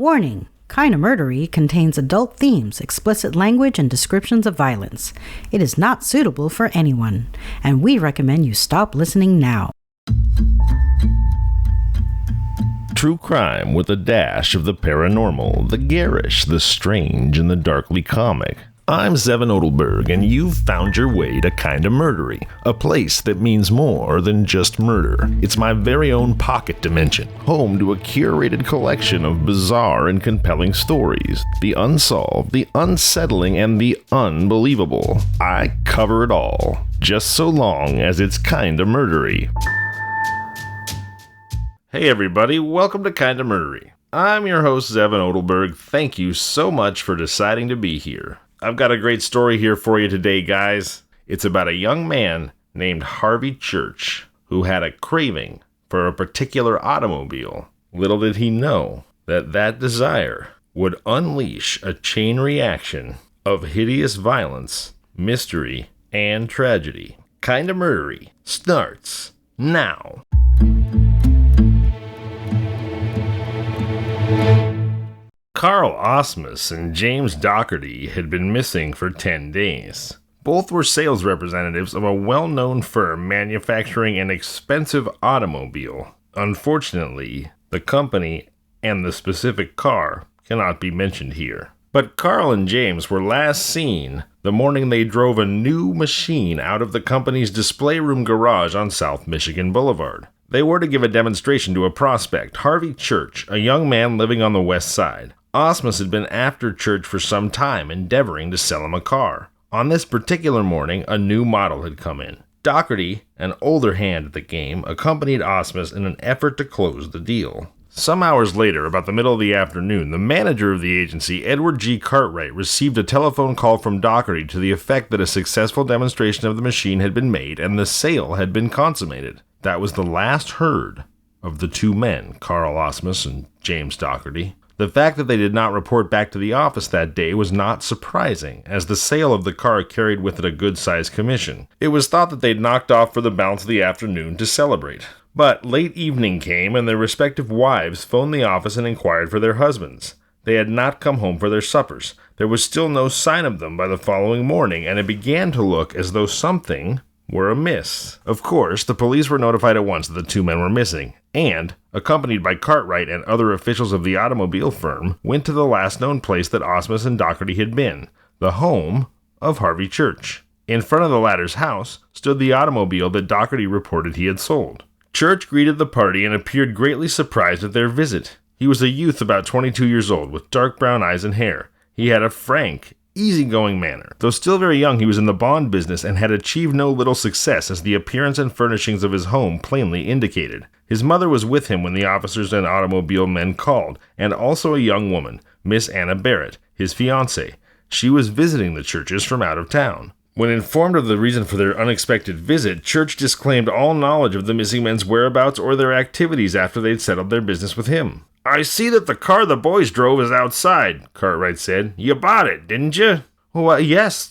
Warning! Kinda Murdery contains adult themes, explicit language, and descriptions of violence. It is not suitable for anyone, and we recommend you stop listening now. True crime with a dash of the paranormal, the garish, the strange, and the darkly comic. I'm Zevon Odelberg, and you've found your way to Kinda Murdery, a place that means more than just murder. It's my very own pocket dimension, home to a curated collection of bizarre and compelling stories, the unsolved, the unsettling, and the unbelievable. I cover it all, just so long as it's kinda murdery. Hey everybody, welcome to Kinda Murdery. I'm your host, Zevon Odelberg. Thank you so much for deciding to be here. I've got a great story here for you today, guys. It's about a young man named Harvey Church who had a craving for a particular automobile. Little did he know that that desire would unleash a chain reaction of hideous violence, mystery, and tragedy. Kinda Murdery starts now. Carl Osmus and James Doherty had been missing for 10 days. Both were sales representatives of a well-known firm manufacturing an expensive automobile. Unfortunately, the company and the specific car cannot be mentioned here. But Carl and James were last seen the morning they drove a new machine out of the company's display room garage on South Michigan Boulevard. They were to give a demonstration to a prospect, Harvey Church, a young man living on the west side. Osmus had been after Church for some time, endeavoring to sell him a car. On this particular morning, a new model had come in. Doherty, an older hand at the game, accompanied Osmus in an effort to close the deal. Some hours later, about the middle of the afternoon, the manager of the agency, Edward G. Cartwright, received a telephone call from Doherty to the effect that a successful demonstration of the machine had been made and the sale had been consummated. That was the last heard of the two men, Carl Osmus and James Doherty. The fact that they did not report back to the office that day was not surprising, as the sale of the car carried with it a good-sized commission. It was thought that they'd knocked off for the balance of the afternoon to celebrate. But late evening came, and their respective wives phoned the office and inquired for their husbands. They had not come home for their suppers. There was still no sign of them by the following morning, and it began to look as though something were amiss. Of course, the police were notified at once that the two men were missing, and, accompanied by Cartwright and other officials of the automobile firm, went to the last known place that Osmus and Doherty had been, the home of Harvey Church. In front of the latter's house stood the automobile that Doherty reported he had sold. Church greeted the party and appeared greatly surprised at their visit. He was a youth about 22 years old, with dark brown eyes and hair. He had a frank, easygoing manner. Though still very young, he was in the bond business and had achieved no little success, as the appearance and furnishings of his home plainly indicated. His mother was with him when the officers and automobile men called, and also a young woman, Miss Anna Barrett, his fiancée. She was visiting the Churches from out of town. When informed of the reason for their unexpected visit, Church disclaimed all knowledge of the missing men's whereabouts or their activities after they'd settled their business with him. "I see that the car the boys drove is outside," Cartwright said. "You bought it, didn't you?" Why, yes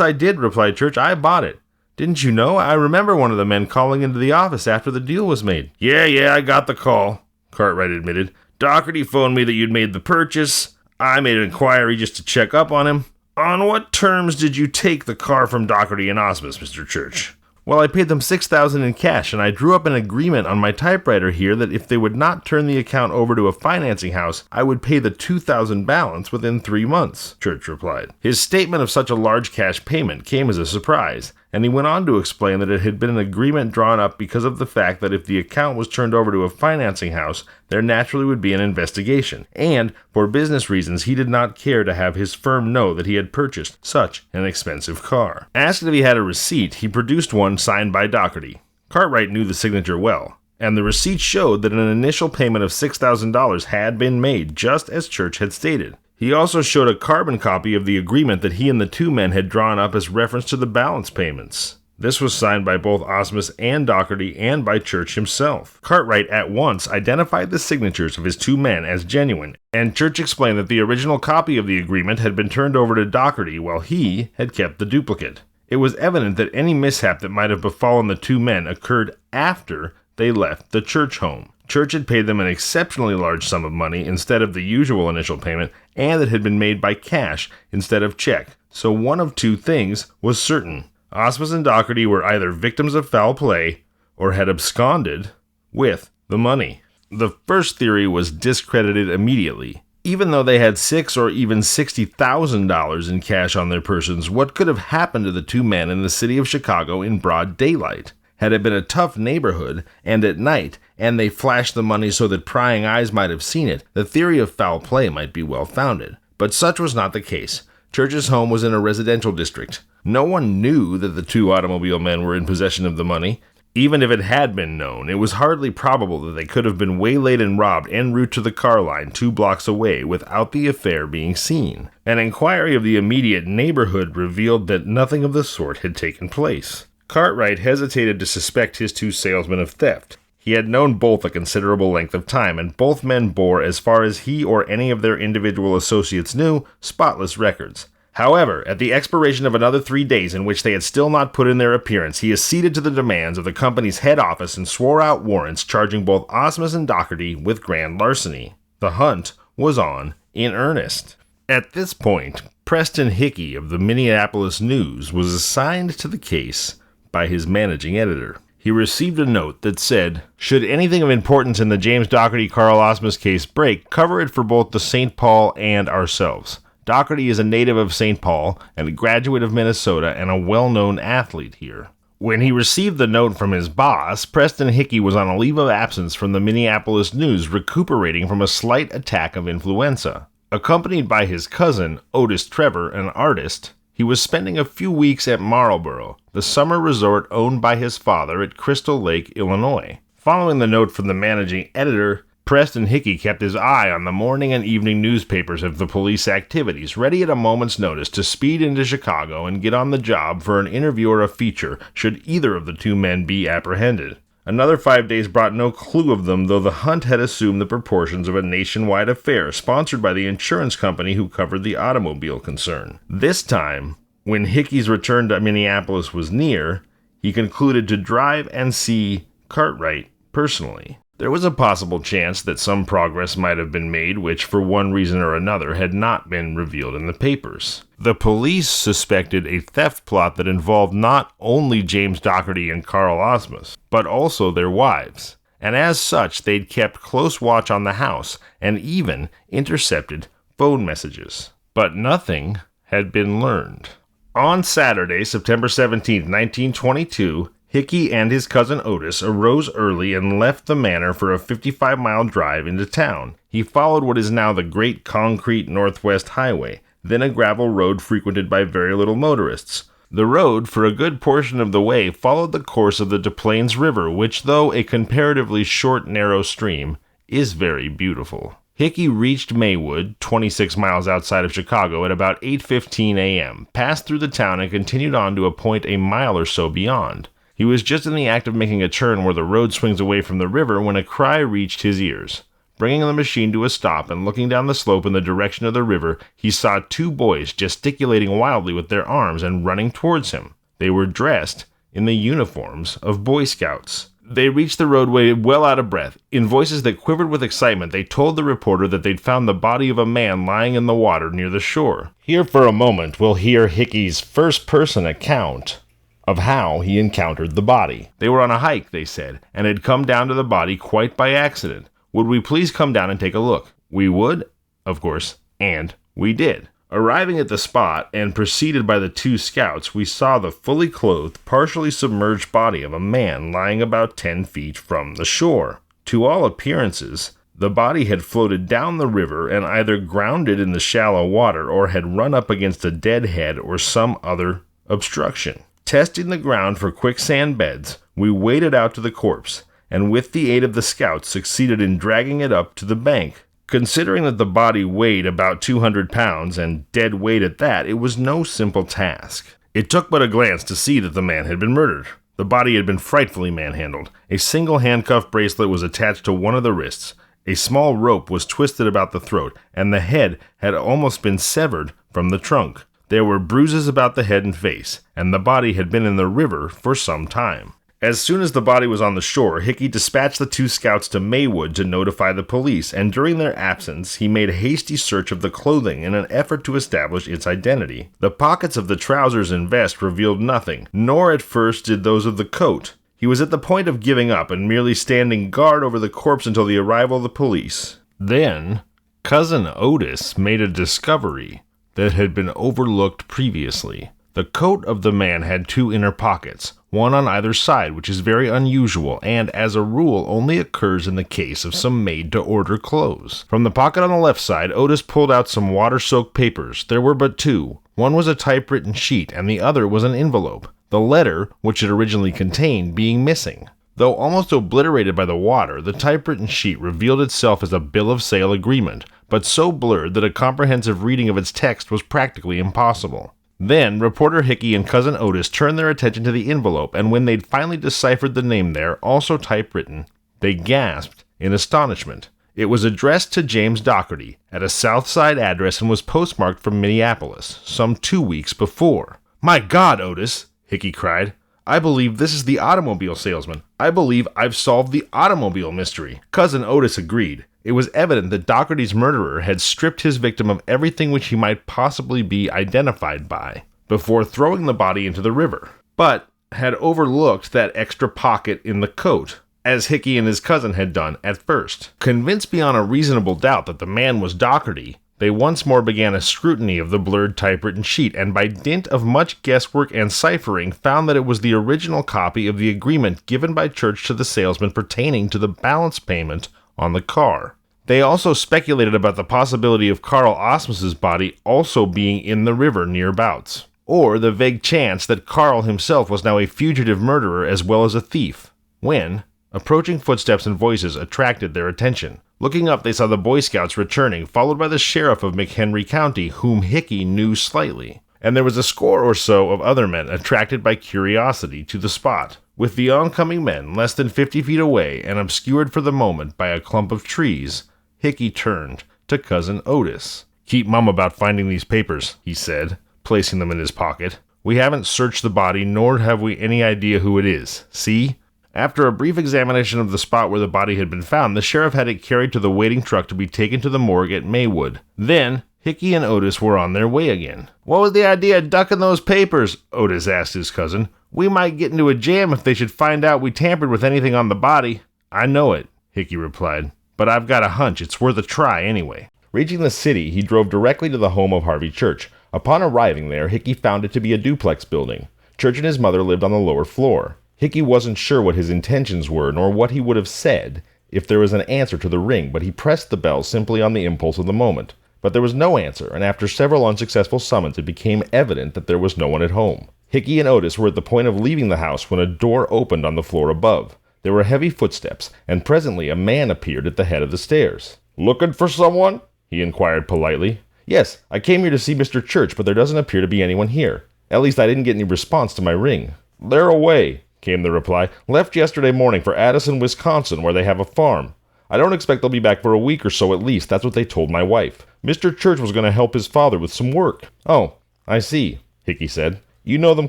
I did," replied Church. "I bought it. Didn't you know? I remember one of the men calling into the office after the deal was made." Yeah, I got the call," Cartwright admitted. "Doherty phoned me that you'd made the purchase. I made an inquiry just to check up on him." "On what terms did you take the car from Doherty and Osmus, Mr. Church?" "Well, I paid them $6,000 in cash, and I drew up an agreement on my typewriter here that if they would not turn the account over to a financing house, I would pay the $2,000 balance within 3 months, Church replied. His statement of such a large cash payment came as a surprise, and he went on to explain that it had been an agreement drawn up because of the fact that if the account was turned over to a financing house, there naturally would be an investigation, and, for business reasons, he did not care to have his firm know that he had purchased such an expensive car. Asked if he had a receipt, he produced one signed by Doherty. Cartwright knew the signature well, and the receipt showed that an initial payment of $6,000 had been made, just as Church had stated. He also showed a carbon copy of the agreement that he and the two men had drawn up as reference to the balance payments. This was signed by both Osmus and Doherty and by Church himself. Cartwright at once identified the signatures of his two men as genuine, and Church explained that the original copy of the agreement had been turned over to Doherty while he had kept the duplicate. It was evident that any mishap that might have befallen the two men occurred after they left the Church home. Church had paid them an exceptionally large sum of money instead of the usual initial payment, and it had been made by cash instead of check. So one of two things was certain. Osmus and Doherty were either victims of foul play or had absconded with the money. The first theory was discredited immediately. Even though they had $6,000 or even $60,000 in cash on their persons, what could have happened to the two men in the city of Chicago in broad daylight? Had it been a tough neighborhood, and at night, and they flashed the money so that prying eyes might have seen it, the theory of foul play might be well founded. But such was not the case. Church's home was in a residential district. No one knew that the two automobile men were in possession of the money. Even if it had been known, it was hardly probable that they could have been waylaid and robbed en route to the car line 2 blocks away without the affair being seen. An inquiry of the immediate neighborhood revealed that nothing of the sort had taken place. Cartwright hesitated to suspect his two salesmen of theft. He had known both a considerable length of time, and both men bore, as far as he or any of their individual associates knew, spotless records. However, at the expiration of another 3 days in which they had still not put in their appearance, he acceded to the demands of the company's head office and swore out warrants charging both Osmus and Doherty with grand larceny. The hunt was on in earnest. At this point, Preston Hickey of the Minneapolis News was assigned to the case by his managing editor. He received a note that said, "Should anything of importance in the James Doherty-Carl Osmus case break, cover it for both the St. Paul and ourselves. Doherty is a native of St. Paul and a graduate of Minnesota and a well-known athlete here." When he received the note from his boss, Preston Hickey was on a leave of absence from the Minneapolis News, recuperating from a slight attack of influenza. Accompanied by his cousin, Otis Trevor, an artist, he was spending a few weeks at Marlboro, the summer resort owned by his father at Crystal Lake, Illinois. Following the note from the managing editor, Preston Hickey kept his eye on the morning and evening newspapers of the police activities, ready at a moment's notice to speed into Chicago and get on the job for an interview or a feature should either of the two men be apprehended. Another 5 days brought no clue of them, though the hunt had assumed the proportions of a nationwide affair sponsored by the insurance company who covered the automobile concern. This time, when Hickey's return to Minneapolis was near, he concluded to drive and see Cartwright personally. There was a possible chance that some progress might have been made which, for one reason or another, had not been revealed in the papers. The police suspected a theft plot that involved not only James Doherty and Carl Osmus, but also their wives, and as such they'd kept close watch on the house and even intercepted phone messages. But nothing had been learned. On Saturday, September 17, 1922, Hickey and his cousin Otis arose early and left the manor for a 55-mile drive into town. He followed what is now the Great Concrete Northwest Highway, then a gravel road frequented by very little motorists. The road, for a good portion of the way, followed the course of the Des Plaines River, which, though a comparatively short, narrow stream, is very beautiful. Hickey reached Maywood, 26 miles outside of Chicago, at about 8:15 a.m., passed through the town, and continued on to a point a mile or so beyond. He was just in the act of making a turn where the road swings away from the river when a cry reached his ears. Bringing the machine to a stop and looking down the slope in the direction of the river, he saw two boys gesticulating wildly with their arms and running towards him. They were dressed in the uniforms of Boy Scouts. They reached the roadway well out of breath. In voices that quivered with excitement, they told the reporter that they'd found the body of a man lying in the water near the shore. Here for a moment we'll hear Hickey's first-person account of how he encountered the body. They were on a hike, they said, and had come down to the body quite by accident. Would we please come down and take a look? We would, of course, and we did. Arriving at the spot, and preceded by the two scouts, we saw the fully clothed, partially submerged body of a man lying about 10 feet from the shore. To all appearances, the body had floated down the river and either grounded in the shallow water or had run up against a dead head or some other obstruction. Testing the ground for quicksand beds, we waded out to the corpse, and with the aid of the scouts succeeded in dragging it up to the bank. Considering that the body weighed about 200 pounds, and dead weight at that, it was no simple task. It took but a glance to see that the man had been murdered. The body had been frightfully manhandled. A single handcuff bracelet was attached to one of the wrists. A small rope was twisted about the throat, and the head had almost been severed from the trunk. There were bruises about the head and face, and the body had been in the river for some time. As soon as the body was on the shore, Hickey dispatched the 2 scouts to Maywood to notify the police, and during their absence, he made a hasty search of the clothing in an effort to establish its identity. The pockets of the trousers and vest revealed nothing, nor at first did those of the coat. He was at the point of giving up and merely standing guard over the corpse until the arrival of the police. Then, Cousin Otis made a discovery that had been overlooked previously. The coat of the man had 2 inner pockets, one on either side, which is very unusual and, as a rule, only occurs in the case of some made-to-order clothes. From the pocket on the left side, Otis pulled out some water-soaked papers. There were but 2. One was a typewritten sheet, and the other was an envelope, the letter, which it originally contained, being missing. Though almost obliterated by the water, the typewritten sheet revealed itself as a bill of sale agreement, but so blurred that a comprehensive reading of its text was practically impossible. Then, reporter Hickey and Cousin Otis turned their attention to the envelope, and when they'd finally deciphered the name there, also typewritten, they gasped in astonishment. It was addressed to James Doherty at a South Side address and was postmarked from Minneapolis, some 2 weeks before. "My God, Otis!" Hickey cried. "I believe this is the automobile salesman. I believe I've solved the automobile mystery." Cousin Otis agreed. It was evident that Doherty's murderer had stripped his victim of everything which he might possibly be identified by before throwing the body into the river, but had overlooked that extra pocket in the coat, as Hickey and his cousin had done at first. Convinced beyond a reasonable doubt that the man was Doherty, they once more began a scrutiny of the blurred typewritten sheet, and by dint of much guesswork and ciphering found that it was the original copy of the agreement given by Church to the salesman pertaining to the balance payment on the car. They also speculated about the possibility of Carl Osmus's body also being in the river nearabouts, or the vague chance that Carl himself was now a fugitive murderer as well as a thief, when approaching footsteps and voices attracted their attention. Looking up, they saw the Boy Scouts returning, followed by the sheriff of McHenry County, whom Hickey knew slightly, and there was a score or so of other men attracted by curiosity to the spot. With the oncoming men less than 50 feet away and obscured for the moment by a clump of trees, Hickey turned to Cousin Otis. "Keep mum about finding these papers," he said, placing them in his pocket. "We haven't searched the body, nor have we any idea who it is. See?" After a brief examination of the spot where the body had been found, the sheriff had it carried to the waiting truck to be taken to the morgue at Maywood. Then, Hickey and Otis were on their way again. "What was the idea of ducking those papers?" Otis asked his cousin. "We might get into a jam if they should find out we tampered with anything on the body." "I know it," Hickey replied, "but I've got a hunch it's worth a try anyway." Reaching the city, he drove directly to the home of Harvey Church. Upon arriving there, Hickey found it to be a duplex building. Church and his mother lived on the lower floor. Hickey wasn't sure what his intentions were, nor what he would have said if there was an answer to the ring, but he pressed the bell simply on the impulse of the moment. But there was no answer, and after several unsuccessful summons, it became evident that there was no one at home. Hickey and Otis were at the point of leaving the house when a door opened on the floor above. There were heavy footsteps, and presently a man appeared at the head of the stairs. "Looking for someone?" he inquired politely. "Yes, I came here to see Mr. Church, but there doesn't appear to be anyone here. At least I didn't get any response to my ring." "They're away," came the reply. "Left yesterday morning for Addison, Wisconsin, where they have a farm. I don't expect they'll be back for a week or so at least. That's what they told my wife. Mr. Church was going to help his father with some work." "Oh, I see," Hickey said. "You know them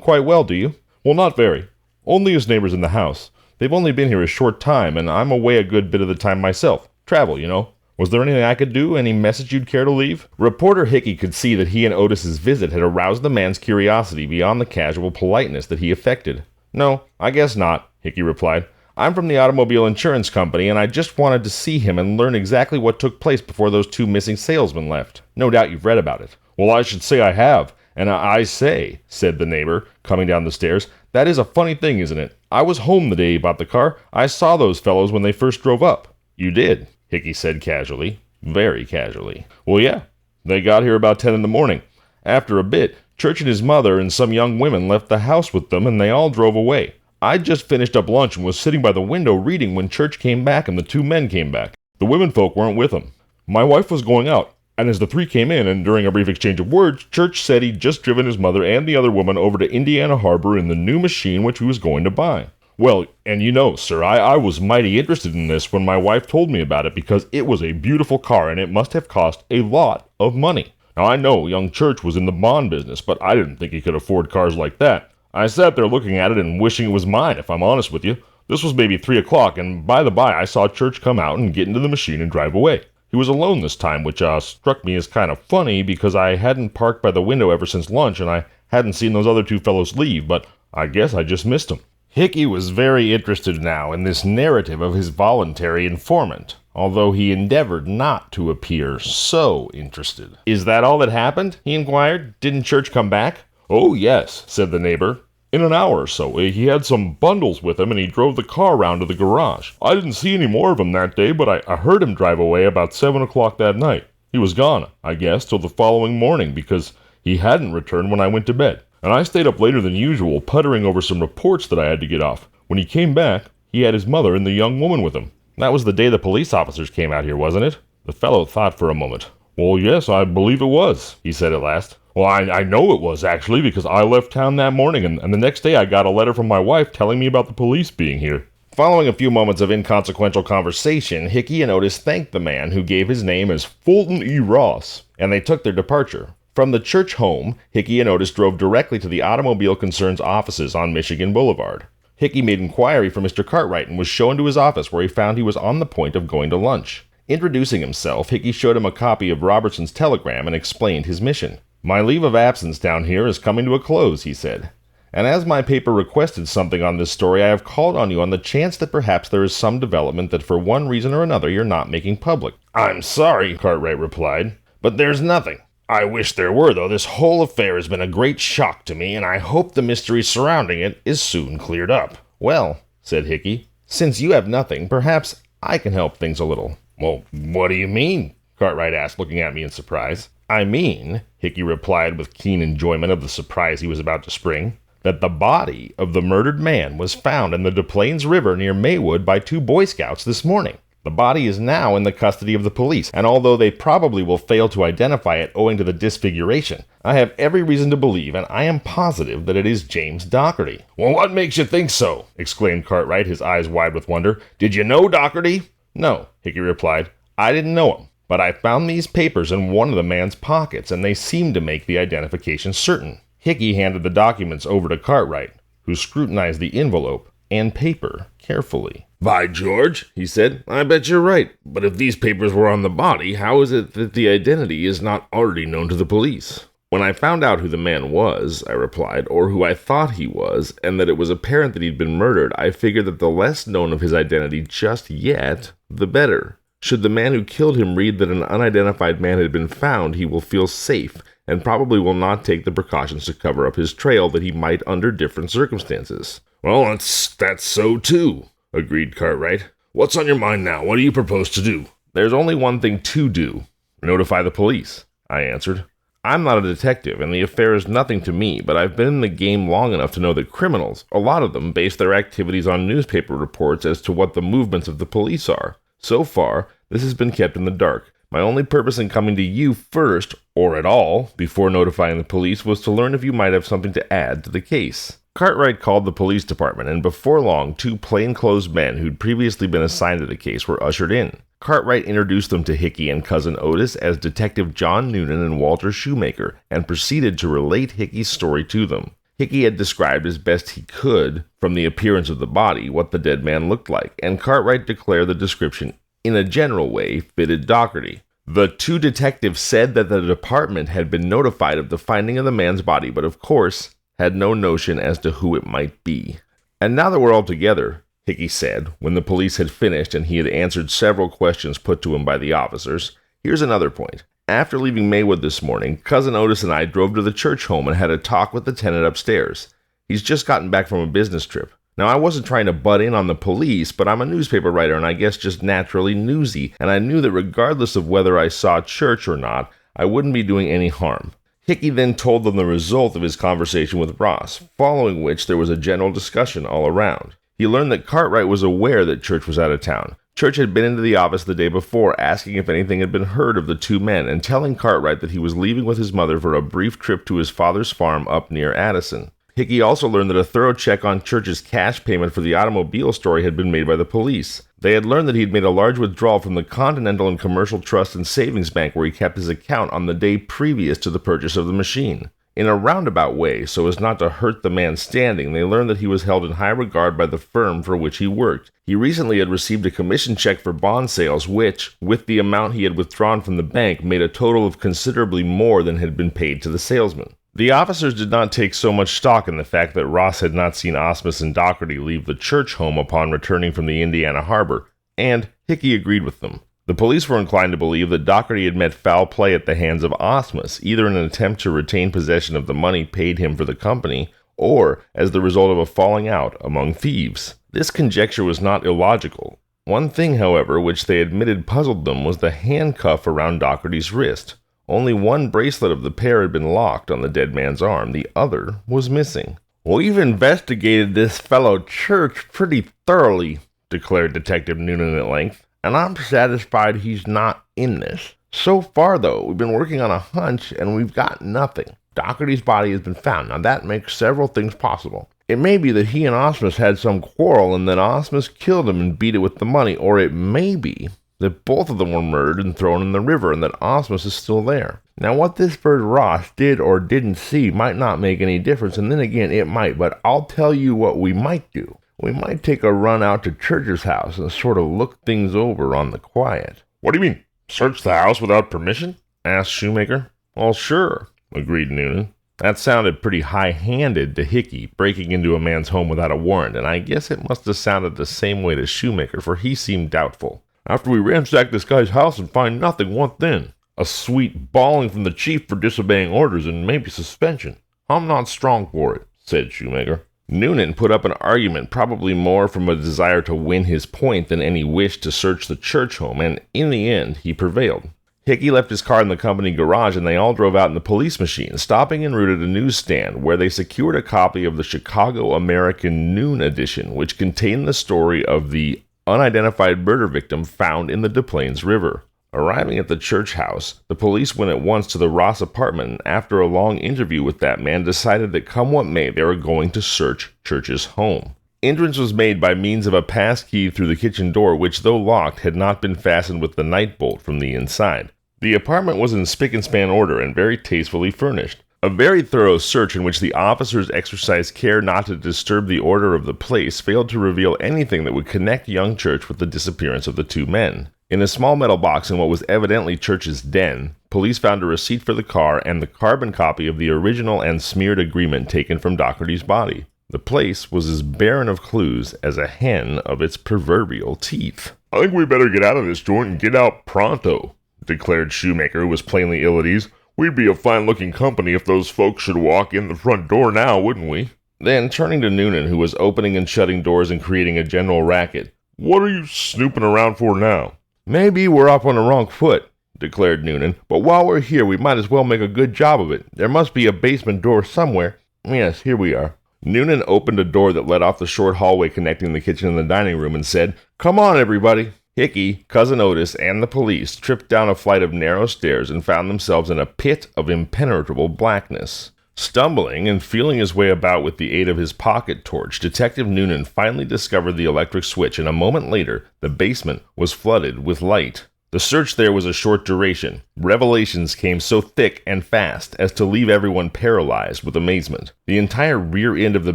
quite well, do you?" "Well, not very. Only as neighbors in the house. They've only been here a short time, and I'm away a good bit of the time myself. Travel, you know. Was there anything I could do? Any message you'd care to leave?" Reporter Hickey could see that he and Otis's visit had aroused the man's curiosity beyond the casual politeness that he affected. "No, I guess not," Hickey replied. "I'm from the automobile insurance company, and I just wanted to see him and learn exactly what took place before those 2 missing salesmen left. No doubt you've read about it." "Well, I should say I have. And I say," said the neighbor, coming down the stairs, "that is a funny thing, isn't it? I was home the day he bought the car. I saw those fellows when they first drove up." "You did?" Hickey said casually. Very casually. "Well, yeah. They got here about 10 in the morning. After a bit, Church and his mother and some young women left the house with them, and they all drove away. I'd just finished up lunch and was sitting by the window reading when Church came back and the 2 men came back. The women folk weren't with them. My wife was going out, and as the 3 came in, and during a brief exchange of words, Church said he'd just driven his mother and the other woman over to Indiana Harbor in the new machine which he was going to buy. Well, and you know, sir, I was mighty interested in this when my wife told me about it because it was a beautiful car and it must have cost a lot of money. Now, I know young Church was in the bond business, but I didn't think he could afford cars like that. I sat there looking at it and wishing it was mine, if I'm honest with you. This was maybe 3 o'clock, and by the by, I saw Church come out and get into the machine and drive away. He was alone this time, which struck me as kind of funny because I hadn't parked by the window ever since lunch, and I hadn't seen those other two fellows leave, but I guess I just missed them. Hickey was very interested now in this narrative of his voluntary informant, although he endeavored not to appear so interested. "Is that all that happened?" he inquired. "Didn't Church come back?" "Oh, yes," said the neighbor. "In an hour or so. He had some bundles with him, and he drove the car round to the garage. I didn't see any more of him that day, but I heard him drive away about 7 o'clock that night. He was gone, I guess, till the following morning, because he hadn't returned when I went to bed. And I stayed up later than usual, puttering over some reports that I had to get off. When he came back, he had his mother and the young woman with him. That was the day the police officers came out here, wasn't it?" The fellow thought for a moment. "Well, yes, I believe it was," he said at last. "Well, I know it was, actually, because I left town that morning, and the next day I got a letter from my wife telling me about the police being here." Following a few moments of inconsequential conversation, Hickey and Otis thanked the man, who gave his name as Fulton E. Ross, and they took their departure. From the Church home, Hickey and Otis drove directly to the Automobile Concern's offices on Michigan Boulevard. Hickey made inquiry for Mr. Cartwright and was shown to his office, where he found he was on the point of going to lunch. Introducing himself, Hickey showed him a copy of Robertson's telegram and explained his mission. "My leave of absence down here is coming to a close," he said. "And as my paper requested something on this story, I have called on you on the chance that perhaps there is some development that for one reason or another you're not making public." "I'm sorry," Cartwright replied, "but there's nothing. I wish there were, though. This whole affair has been a great shock to me, and I hope the mystery surrounding it is soon cleared up." "Well," said Hickey, "since you have nothing, perhaps I can help things a little." "Well, what do you mean?" Cartwright asked, looking at me in surprise. "I mean," Hickey replied with keen enjoyment of the surprise he was about to spring, "that the body of the murdered man was found in the Des Plaines River near Maywood by 2 Boy Scouts this morning. The body is now in the custody of the police, and although they probably will fail to identify it owing to the disfiguration, I have every reason to believe, and I am positive, that it is James Dougherty." "Well, what makes you think so?" exclaimed Cartwright, his eyes wide with wonder. "Did you know Dougherty?" "No," Hickey replied. "I didn't know him. But I found these papers in one of the man's pockets, and they seem to make the identification certain." Hickey handed the documents over to Cartwright, who scrutinized the envelope and paper carefully. "By George," he said, "I bet you're right. But if these papers were on the body, how is it that the identity is not already known to the police?" "When I found out who the man was," I replied, "or who I thought he was, and that it was apparent that he'd been murdered, I figured that the less known of his identity just yet, the better. Should the man who killed him read that an unidentified man had been found, he will feel safe, and probably will not take the precautions to cover up his trail that he might under different circumstances." "Well, that's so too," agreed Cartwright. "What's on your mind now? What do you propose to do?" "There's only one thing to do. Notify the police," I answered. "I'm not a detective, and the affair is nothing to me, but I've been in the game long enough to know that criminals, a lot of them, base their activities on newspaper reports as to what the movements of the police are. So far, this has been kept in the dark. My only purpose in coming to you first, or at all, before notifying the police, was to learn if you might have something to add to the case." Cartwright called the police department, and before long, 2 plainclothes men who'd previously been assigned to the case were ushered in. Cartwright introduced them to Hickey and Cousin Otis as Detective John Noonan and Walter Shoemaker, and proceeded to relate Hickey's story to them. Hickey had described as best he could, from the appearance of the body, what the dead man looked like, and Cartwright declared the description, in a general way, fitted Dougherty. The 2 detectives said that the department had been notified of the finding of the man's body, but of course had no notion as to who it might be. "And now that we're all together," Hickey said, when the police had finished and he had answered several questions put to him by the officers, "here's another point. After leaving Maywood this morning, Cousin Otis and I drove to the Church home and had a talk with the tenant upstairs. He's just gotten back from a business trip. Now, I wasn't trying to butt in on the police, but I'm a newspaper writer and I guess just naturally newsy, and I knew that regardless of whether I saw Church or not, I wouldn't be doing any harm." Hickey then told them the result of his conversation with Ross, following which there was a general discussion all around. He learned that Cartwright was aware that Church was out of town. Church had been into the office the day before, asking if anything had been heard of the 2 men, and telling Cartwright that he was leaving with his mother for a brief trip to his father's farm up near Addison. Hickey also learned that a thorough check on Church's cash payment for the automobile story had been made by the police. They had learned that he had made a large withdrawal from the Continental and Commercial Trust and Savings Bank where he kept his account on the day previous to the purchase of the machine. In a roundabout way, so as not to hurt the man standing, they learned that he was held in high regard by the firm for which he worked. He recently had received a commission check for bond sales, which, with the amount he had withdrawn from the bank, made a total of considerably more than had been paid to the salesman. The officers did not take so much stock in the fact that Ross had not seen Osmus and Doherty leave the church home upon returning from the Indiana harbor, and Hickey agreed with them. The police were inclined to believe that Doherty had met foul play at the hands of Osmus, either in an attempt to retain possession of the money paid him for the company, or as the result of a falling out among thieves. This conjecture was not illogical. One thing, however, which they admitted puzzled them was the handcuff around Doherty's wrist. Only one bracelet of the pair had been locked on the dead man's arm. The other was missing. "We've investigated this fellow Church pretty thoroughly," declared Detective Noonan at length, "and I'm satisfied he's not in this. So far, though, we've been working on a hunch, and we've got nothing. Doherty's body has been found. Now, that makes several things possible. It may be that he and Osmus had some quarrel, and then Osmus killed him and beat it with the money, or it may be that both of them were murdered and thrown in the river, and that Osmus is still there. Now, what this bird Ross did or didn't see might not make any difference, and then again, it might, but I'll tell you what we might do. We might take a run out to Church's house and sort of look things over on the quiet." "What do you mean, search the house without permission?" asked Shoemaker. "Well, sure," agreed Noonan. That sounded pretty high-handed to Hickey, breaking into a man's home without a warrant, and I guess it must have sounded the same way to Shoemaker, for he seemed doubtful. "After we ransack this guy's house and find nothing, what then? A sweet bawling from the chief for disobeying orders and maybe suspension. I'm not strong for it," said Shoemaker. Noonan put up an argument, probably more from a desire to win his point than any wish to search the church home, and in the end he prevailed. Hickey left his car in the company garage, and they all drove out in the police machine, stopping en route at a newsstand where they secured a copy of the Chicago American Noon edition, which contained the story of the unidentified murder victim found in the Des Plaines River. Arriving at the church house, the police went at once to the Ross apartment, and after a long interview with that man, decided that come what may, they were going to search Church's home. Entrance was made by means of a pass key through the kitchen door, which, though locked, had not been fastened with the night bolt from the inside. The apartment was in spick-and-span order and very tastefully furnished. A very thorough search in which the officers exercised care not to disturb the order of the place failed to reveal anything that would connect young Church with the disappearance of the two men. In a small metal box in what was evidently Church's den, police found a receipt for the car and the carbon copy of the original and smeared agreement taken from Doherty's body. The place was as barren of clues as a hen of its proverbial teeth. "I think we better get out of this joint and get out pronto," declared Shoemaker, who was plainly ill at ease. "We'd be a fine-looking company if those folks should walk in the front door now, wouldn't we?" Then, turning to Noonan, who was opening and shutting doors and creating a general racket, "What are you snooping around for now?" "Maybe we're up on the wrong foot," declared Noonan, "but while we're here, we might as well make a good job of it. There must be a basement door somewhere. Yes, here we are." Noonan opened a door that led off the short hallway connecting the kitchen and the dining room and said, "Come on, everybody." Hickey, Cousin Otis, and the police tripped down a flight of narrow stairs and found themselves in a pit of impenetrable blackness. Stumbling and feeling his way about with the aid of his pocket torch, Detective Noonan finally discovered the electric switch, and a moment later, the basement was flooded with light. The search there was a short duration. Revelations came so thick and fast as to leave everyone paralyzed with amazement. The entire rear end of the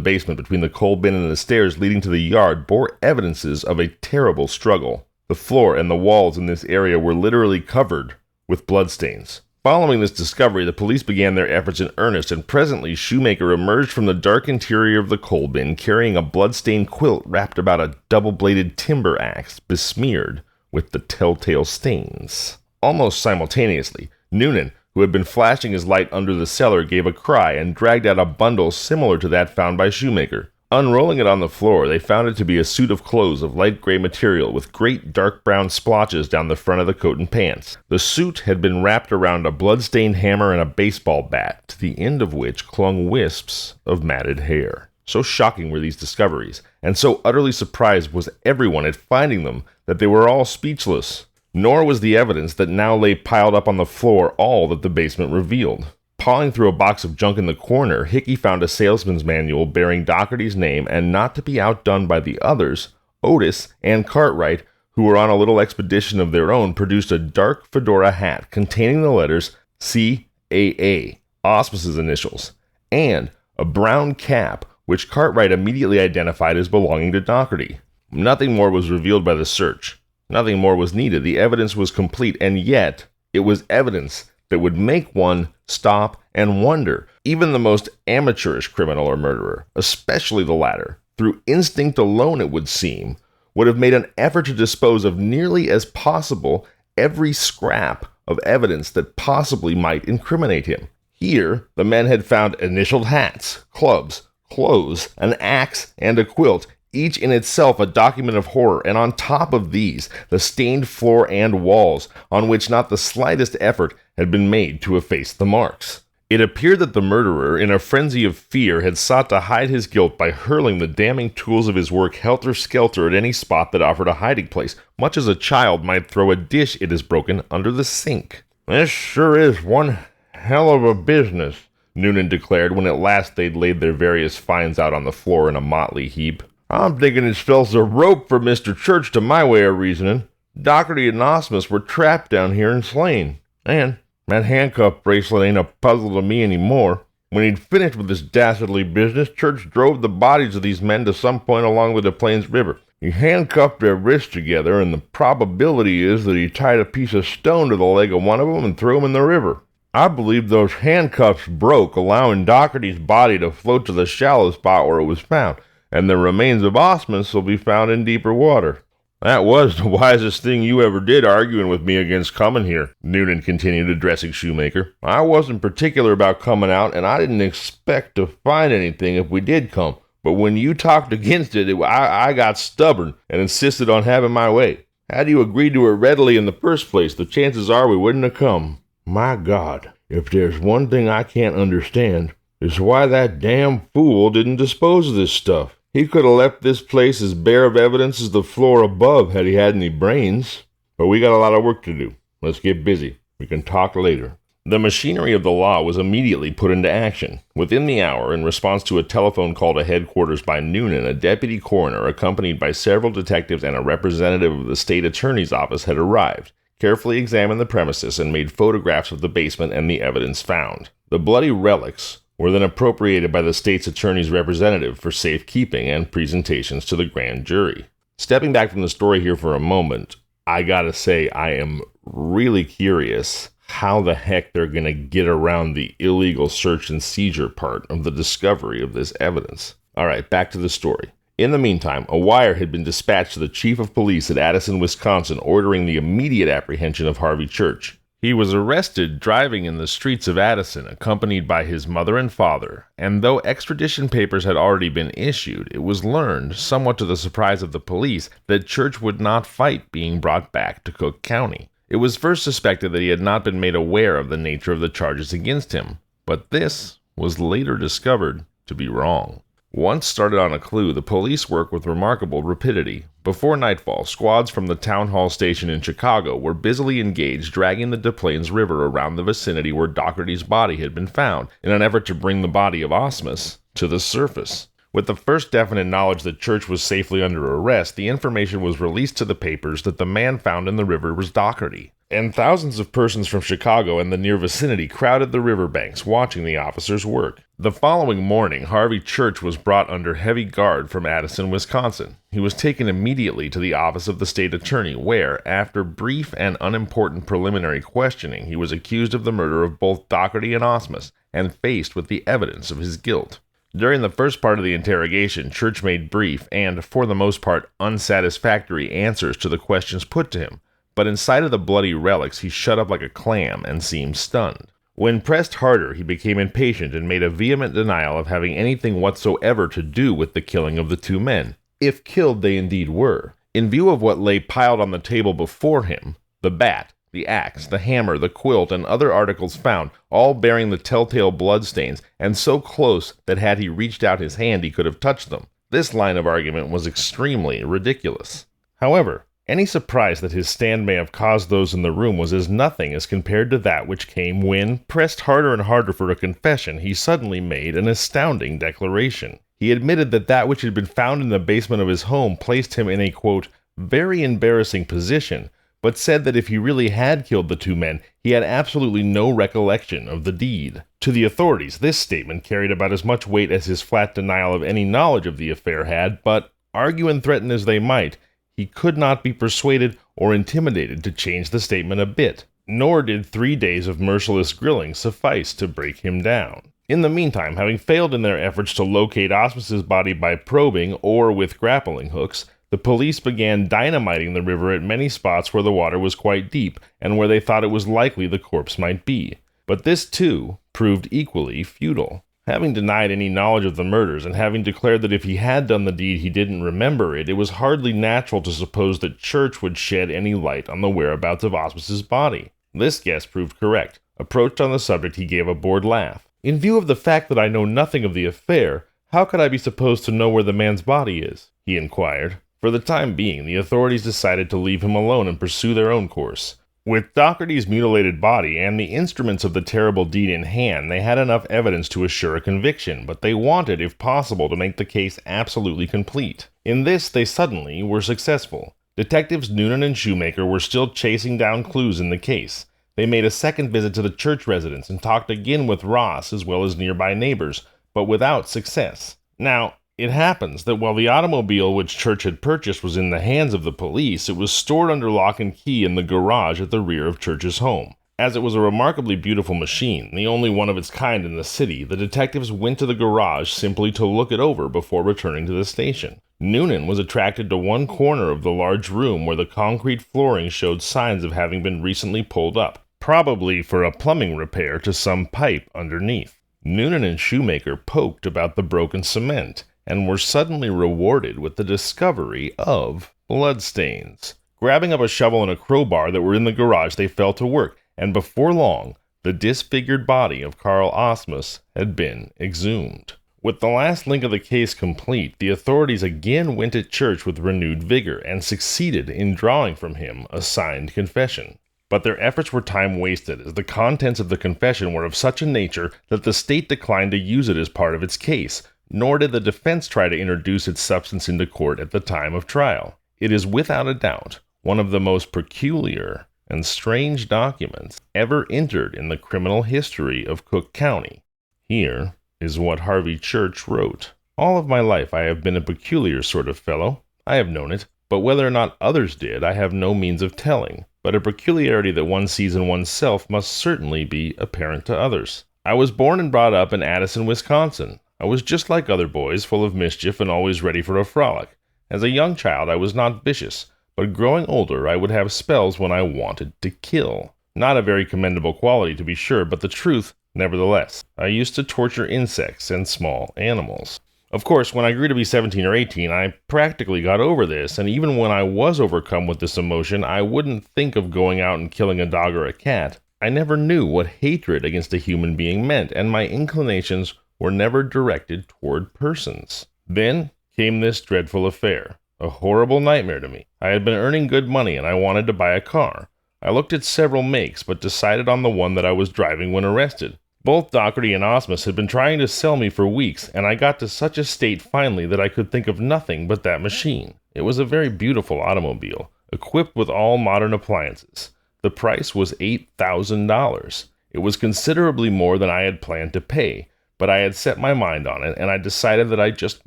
basement between the coal bin and the stairs leading to the yard bore evidences of a terrible struggle. The floor and the walls in this area were literally covered with bloodstains. Following this discovery, the police began their efforts in earnest, and presently Shoemaker emerged from the dark interior of the coal bin carrying a blood-stained quilt wrapped about a double-bladed timber axe besmeared with the telltale stains. Almost simultaneously, Noonan, who had been flashing his light under the cellar, gave a cry and dragged out a bundle similar to that found by Shoemaker. Unrolling it on the floor, they found it to be a suit of clothes of light gray material with great dark brown splotches down the front of the coat and pants. The suit had been wrapped around a blood-stained hammer and a baseball bat, to the end of which clung wisps of matted hair. So shocking were these discoveries, and so utterly surprised was everyone at finding them, that they were all speechless. Nor was the evidence that now lay piled up on the floor all that the basement revealed. Pawing through a box of junk in the corner, Hickey found a salesman's manual bearing Doherty's name, and not to be outdone by the others, Otis and Cartwright, who were on a little expedition of their own, produced a dark fedora hat containing the letters CAA. Osmus's initials, and a brown cap, which Cartwright immediately identified as belonging to Doherty. Nothing more was revealed by the search. Nothing more was needed. The evidence was complete, and yet it was evidence that would make one stop and wonder. Even the most amateurish criminal or murderer, especially the latter, through instinct alone it would seem, would have made an effort to dispose of nearly as possible every scrap of evidence that possibly might incriminate him. Here, the men had found initialed hats, clubs, clothes, an axe, and a quilt, each in itself a document of horror, and on top of these, the stained floor and walls, on which not the slightest effort had been made to efface the marks. It appeared that the murderer, in a frenzy of fear, had sought to hide his guilt by hurling the damning tools of his work helter-skelter at any spot that offered a hiding place, much as a child might throw a dish it has broken under the sink. "This sure is one hell of a business," Noonan declared when at last they'd laid their various finds out on the floor in a motley heap. "I'm thinking it spells a rope for Mr. Church to my way of reasoning. Doherty and Osmus were trapped down here and slain. And that handcuff bracelet ain't a puzzle to me anymore. When he'd finished with this dastardly business, Church drove the bodies of these men to some point along the Des Plaines River. He handcuffed their wrists together, and the probability is that he tied a piece of stone to the leg of one of them and threw him in the river. I believe those handcuffs broke, allowing Doherty's body to float to the shallow spot where it was found, and the remains of Osmus will be found in deeper water." "That was the wisest thing you ever did, arguing with me against coming here," Noonan continued, addressing Shoemaker. "I wasn't particular about coming out, and I didn't expect to find anything if we did come. But when you talked against it, I got stubborn and insisted on having my way. Had you agreed to it readily in the first place, the chances are we wouldn't have come. My God, if there's one thing I can't understand, it's why that damn fool didn't dispose of this stuff. He could have left this place as bare of evidence as the floor above had he had any brains. But we got a lot of work to do. Let's get busy. We can talk later." The machinery of the law was immediately put into action. Within the hour, in response to a telephone call to headquarters by Noonan, a deputy coroner, accompanied by several detectives and a representative of the state attorney's office, had arrived, carefully examined the premises, and made photographs of the basement and the evidence found. The bloody relics were then appropriated by the state's attorney's representative for safekeeping and presentations to the grand jury. Stepping back from the story here for a moment, I gotta say I am really curious how the heck they're gonna get around the illegal search and seizure part of the discovery of this evidence. Alright, back to the story. In the meantime, a wire had been dispatched to the chief of police at Addison, Wisconsin, ordering the immediate apprehension of Harvey Church. He was arrested driving in the streets of Addison, accompanied by his mother and father, and though extradition papers had already been issued, it was learned, somewhat to the surprise of the police, that Church would not fight being brought back to Cook County. It was first suspected that he had not been made aware of the nature of the charges against him, but this was later discovered to be wrong. Once started on a clue, the police worked with remarkable rapidity. Before nightfall, squads from the town hall station in Chicago were busily engaged dragging the Des Plaines River around the vicinity where Doherty's body had been found, in an effort to bring the body of Osmus to the surface. With the first definite knowledge that Church was safely under arrest, the information was released to the papers that the man found in the river was Doherty, and thousands of persons from Chicago and the near vicinity crowded the riverbanks, watching the officers' work. The following morning, Harvey Church was brought under heavy guard from Addison, Wisconsin. He was taken immediately to the office of the state attorney, where, after brief and unimportant preliminary questioning, he was accused of the murder of both Doherty and Osmus, and faced with the evidence of his guilt. During the first part of the interrogation, Church made brief and, for the most part, unsatisfactory answers to the questions put to him, but in sight of the bloody relics he shut up like a clam and seemed stunned. When pressed harder, he became impatient and made a vehement denial of having anything whatsoever to do with the killing of the two men, if killed they indeed were. In view of what lay piled on the table before him, the bat, the axe, the hammer, the quilt, and other articles found, all bearing the telltale bloodstains, and so close that had he reached out his hand he could have touched them, this line of argument was extremely ridiculous. However, any surprise that his stand may have caused those in the room was as nothing as compared to that which came when, pressed harder and harder for a confession, he suddenly made an astounding declaration. He admitted that which had been found in the basement of his home placed him in a, quote, very embarrassing position, but said that if he really had killed the two men, he had absolutely no recollection of the deed. To the authorities, this statement carried about as much weight as his flat denial of any knowledge of the affair had, but, argue and threaten as they might, he could not be persuaded or intimidated to change the statement a bit, nor did 3 days of merciless grilling suffice to break him down. In the meantime, having failed in their efforts to locate Osmus's body by probing or with grappling hooks, the police began dynamiting the river at many spots where the water was quite deep and where they thought it was likely the corpse might be. But this, too, proved equally futile. Having denied any knowledge of the murders and having declared that if he had done the deed he didn't remember it, it was hardly natural to suppose that Church would shed any light on the whereabouts of Osmus's body. This guess proved correct. Approached on the subject, he gave a bored laugh. "In view of the fact that I know nothing of the affair, how could I be supposed to know where the man's body is?" he inquired. For the time being, the authorities decided to leave him alone and pursue their own course. With Doherty's mutilated body and the instruments of the terrible deed in hand, they had enough evidence to assure a conviction, but they wanted, if possible, to make the case absolutely complete. In this, they suddenly were successful. Detectives Noonan and Shoemaker were still chasing down clues in the case. They made a second visit to the Church residence and talked again with Ross as well as nearby neighbors, but without success. Now, it happens that while the automobile which Church had purchased was in the hands of the police, it was stored under lock and key in the garage at the rear of Church's home. As it was a remarkably beautiful machine, the only one of its kind in the city, the detectives went to the garage simply to look it over before returning to the station. Noonan was attracted to one corner of the large room where the concrete flooring showed signs of having been recently pulled up, probably for a plumbing repair to some pipe underneath. Noonan and Shoemaker poked about the broken cement, and were suddenly rewarded with the discovery of bloodstains. Grabbing up a shovel and a crowbar that were in the garage, they fell to work, and before long, the disfigured body of Carl Osmus had been exhumed. With the last link of the case complete, the authorities again went at Church with renewed vigor, and succeeded in drawing from him a signed confession. But their efforts were time wasted, as the contents of the confession were of such a nature that the state declined to use it as part of its case, nor did the defense try to introduce its substance into court at the time of trial. It is without a doubt one of the most peculiar and strange documents ever entered in the criminal history of Cook County. Here is what Harvey Church wrote. "All of my life I have been a peculiar sort of fellow. I have known it, but whether or not others did, I have no means of telling. But a peculiarity that one sees in oneself must certainly be apparent to others. I was born and brought up in Addison, Wisconsin. I was just like other boys, full of mischief and always ready for a frolic. As a young child, I was not vicious, but growing older, I would have spells when I wanted to kill. Not a very commendable quality, to be sure, but the truth, nevertheless. I used to torture insects and small animals. Of course, when I grew to be 17 or 18, I practically got over this, and even when I was overcome with this emotion, I wouldn't think of going out and killing a dog or a cat. I never knew what hatred against a human being meant, and my inclinations were never directed toward persons. Then came this dreadful affair, a horrible nightmare to me. I had been earning good money, and I wanted to buy a car. I looked at several makes, but decided on the one that I was driving when arrested. Both Doherty and Osmus had been trying to sell me for weeks, and I got to such a state finally that I could think of nothing but that machine. It was a very beautiful automobile, equipped with all modern appliances. The price was $8,000. It was considerably more than I had planned to pay, but I had set my mind on it, and I decided that I just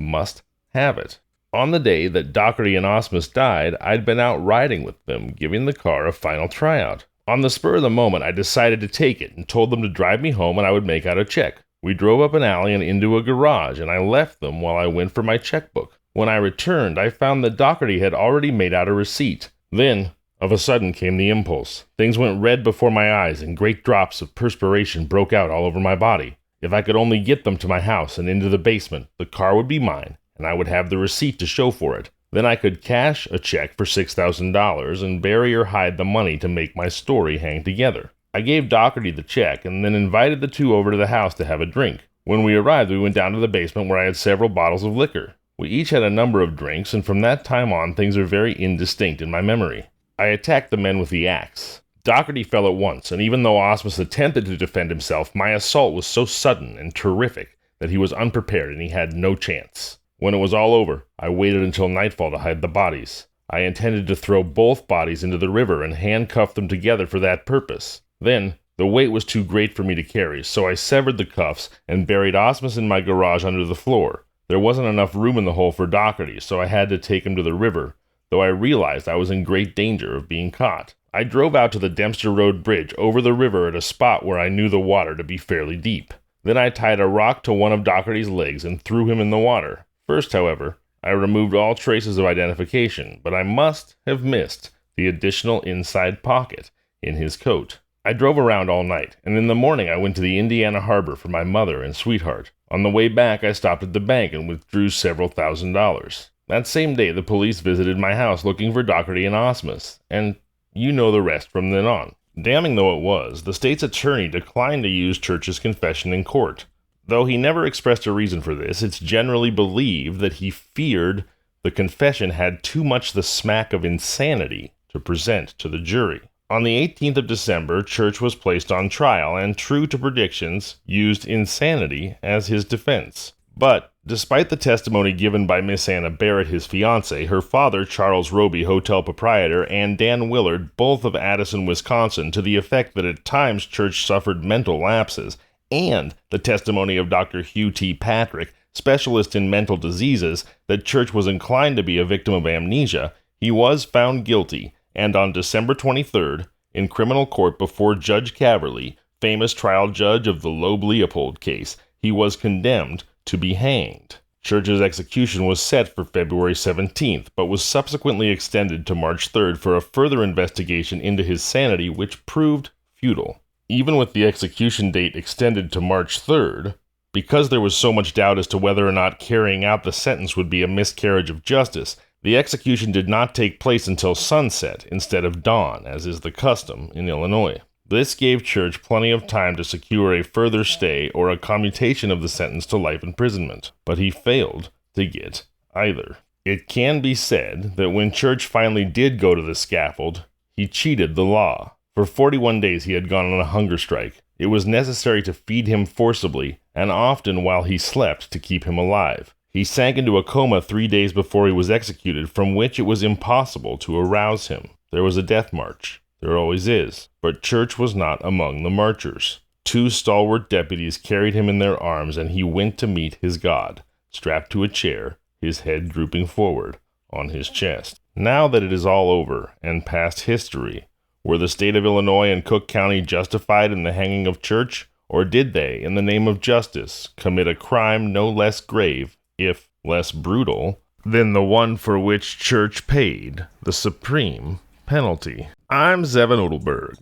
must have it. On the day that Doherty and Osmus died, I'd been out riding with them, giving the car a final tryout. On the spur of the moment, I decided to take it and told them to drive me home and I would make out a check. We drove up an alley and into a garage, and I left them while I went for my checkbook. When I returned, I found that Doherty had already made out a receipt. Then, of a sudden, came the impulse. Things went red before my eyes, and great drops of perspiration broke out all over my body. If I could only get them to my house and into the basement, the car would be mine, and I would have the receipt to show for it. Then I could cash a check for $6,000 and bury or hide the money to make my story hang together. I gave Doherty the check and then invited the two over to the house to have a drink. When we arrived, we went down to the basement where I had several bottles of liquor. We each had a number of drinks, and from that time on, things are very indistinct in my memory. I attacked the men with the axe. Doherty fell at once, and even though Osmus attempted to defend himself, my assault was so sudden and terrific that he was unprepared and he had no chance. When it was all over, I waited until nightfall to hide the bodies. I intended to throw both bodies into the river and handcuff them together for that purpose. Then, the weight was too great for me to carry, so I severed the cuffs and buried Osmus in my garage under the floor. There wasn't enough room in the hole for Doherty, so I had to take him to the river, though I realized I was in great danger of being caught. I drove out to the Dempster Road Bridge over the river at a spot where I knew the water to be fairly deep. Then I tied a rock to one of Doherty's legs and threw him in the water. First, however, I removed all traces of identification, but I must have missed the additional inside pocket in his coat. I drove around all night, and in the morning I went to the Indiana harbor for my mother and sweetheart. On the way back, I stopped at the bank and withdrew several $1,000s. That same day, the police visited my house looking for Doherty and Osmus, and you know the rest from then on. Damning though it was, the state's attorney declined to use Church's confession in court. Though he never expressed a reason for this, it's generally believed that he feared the confession had too much the smack of insanity to present to the jury. On the 18th of December, Church was placed on trial and, true to predictions, used insanity as his defense. But, despite the testimony given by Miss Anna Barrett, his fiancé, her father, Charles Roby, hotel proprietor, and Dan Willard, both of Addison, Wisconsin, to the effect that at times Church suffered mental lapses, and the testimony of Dr. Hugh T. Patrick, specialist in mental diseases, that Church was inclined to be a victim of amnesia, he was found guilty, and on December 23rd, in criminal court before Judge Caverly, famous trial judge of the Loeb-Leopold case, he was condemned to be hanged. Church's execution was set for February 17th, but was subsequently extended to March 3rd for a further investigation into his sanity, which proved futile. Even with the execution date extended to March 3rd, because there was so much doubt as to whether or not carrying out the sentence would be a miscarriage of justice, the execution did not take place until sunset instead of dawn, as is the custom in Illinois. This gave Church plenty of time to secure a further stay or a commutation of the sentence to life imprisonment, but he failed to get either. It can be said that when Church finally did go to the scaffold, he cheated the law. For 41 days he had gone on a hunger strike. It was necessary to feed him forcibly, and often while he slept to keep him alive. He sank into a coma 3 days before he was executed, from which it was impossible to arouse him. There was a death march. There always is. But Church was not among the marchers. 2 stalwart deputies carried him in their arms, and he went to meet his God, strapped to a chair, his head drooping forward on his chest. Now that it is all over and past history, were the state of Illinois and Cook County justified in the hanging of Church, or did they, in the name of justice, commit a crime no less grave, if less brutal, than the one for which Church paid the supreme penalty? I'm Zevon Odelberg,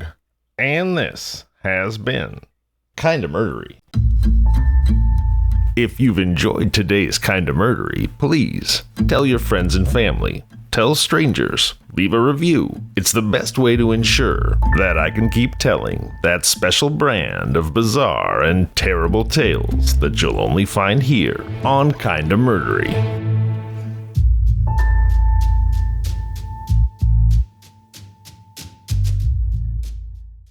and this has been Kinda Murdery. If you've enjoyed today's Kinda Murdery, please tell your friends and family. Tell strangers. Leave a review. It's the best way to ensure that I can keep telling that special brand of bizarre and terrible tales that you'll only find here on Kinda Murdery.